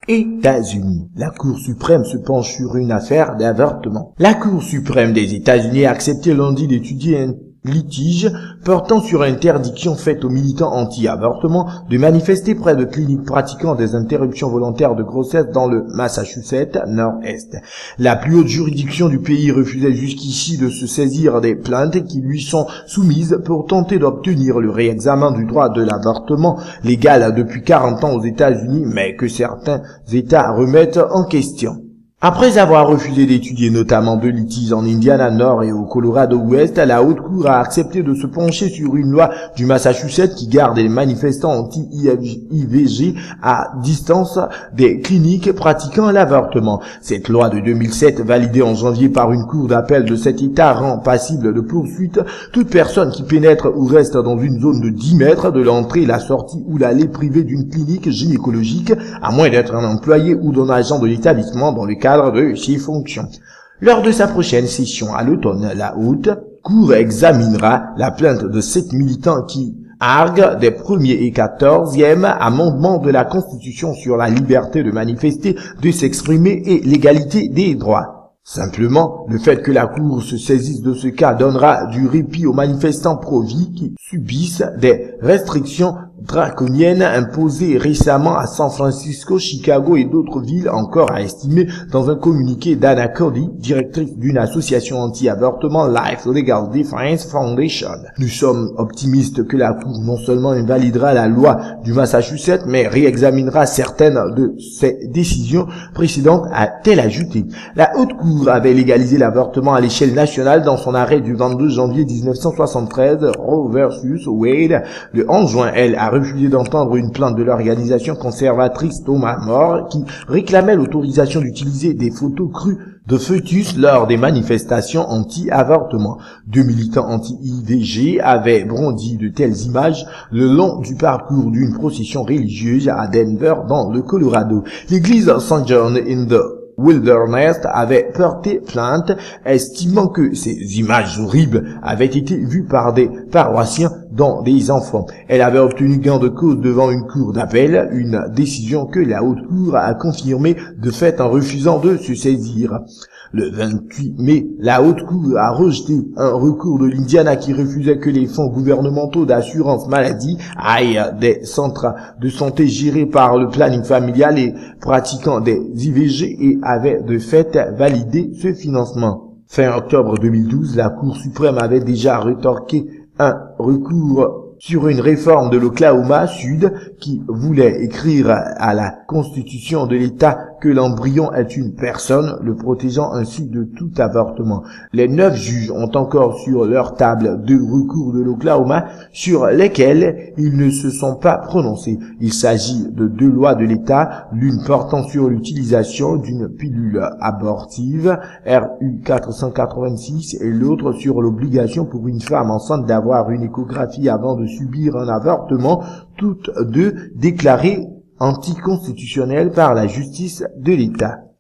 États-Unis. La Cour suprême se penche sur une affaire d'avortement. La Cour suprême des États-Unis a accepté lundi d'étudier un litige portant sur l'interdiction faite aux militants anti-avortement de manifester près de cliniques pratiquant des interruptions volontaires de grossesse dans le Massachusetts Nord-Est. La plus haute juridiction du pays refusait jusqu'ici de se saisir des plaintes qui lui sont soumises pour tenter d'obtenir le réexamen du droit de l'avortement légal depuis 40 ans aux États-Unis, mais que certains États remettent en question. Après avoir refusé d'étudier notamment deux litiges en Indiana Nord et au Colorado Ouest, la Haute Cour a accepté de se pencher sur une loi du Massachusetts qui garde les manifestants anti-IVG à distance des cliniques pratiquant l'avortement. Cette loi de 2007, validée en janvier par une cour d'appel de cet État, rend passible de poursuite toute personne qui pénètre ou reste dans une zone de 10 mètres de l'entrée, la sortie ou l'allée privée d'une clinique gynécologique, à moins d'être un employé ou d'un agent de l'établissement dans le cadre de ses fonctions. Lors de sa prochaine session à l'automne, la Haute Cour examinera la plainte de 7 militants qui arguent des 1er et 14e amendements de la Constitution sur la liberté de manifester, de s'exprimer et l'égalité des droits. Simplement, le fait que la Cour se saisisse de ce cas donnera du répit aux manifestants pro-vie qui subissent des restrictions draconiennes imposées récemment à San Francisco, Chicago et d'autres villes, encore à estimer dans un communiqué d'Anna Cody, directrice d'une association anti-avortement Life Legal Defense Foundation. Nous sommes optimistes que la Cour non seulement invalidera la loi du Massachusetts, mais réexaminera certaines de ses décisions précédentes, a-t-elle ajouté. La Haute Cour avait légalisé l'avortement à l'échelle nationale dans son arrêt du 22 janvier 1973, Roe versus Wade. Le 11 juin, elle a refusé d'entendre une plainte de l'organisation conservatrice Thomas More qui réclamait l'autorisation d'utiliser des photos crues de fœtus lors des manifestations anti-avortement. Deux militants anti-IVG avaient brandi de telles images le long du parcours d'une procession religieuse à Denver dans le Colorado. L'église St. John in the Wilderness avait porté plainte, estimant que ces images horribles avaient été vues par des paroissiens dont des enfants. Elle avait obtenu gain de cause devant une cour d'appel, une décision que la Haute Cour a confirmée de fait en refusant de se saisir. Le 28 mai, la Haute Cour a rejeté un recours de l'Indiana qui refusait que les fonds gouvernementaux d'assurance maladie aillent des centres de santé gérés par le planning familial et pratiquant des IVG et avait de fait validé ce financement. Fin octobre 2012, la Cour suprême avait déjà rétorqué un recours sur une réforme de l'Oklahoma Sud qui voulait écrire à la Constitution de l'État que l'embryon est une personne, le protégeant ainsi de tout avortement. Les 9 juges ont encore sur leur table 2 recours de l'Oklahoma sur lesquels ils ne se sont pas prononcés. Il s'agit de 2 lois de l'État, l'une portant sur l'utilisation d'une pilule abortive, RU 486, et l'autre sur l'obligation pour une femme enceinte d'avoir une échographie avant de subir un avortement, toutes deux déclarées anticonstitutionnelles par la justice de l'État.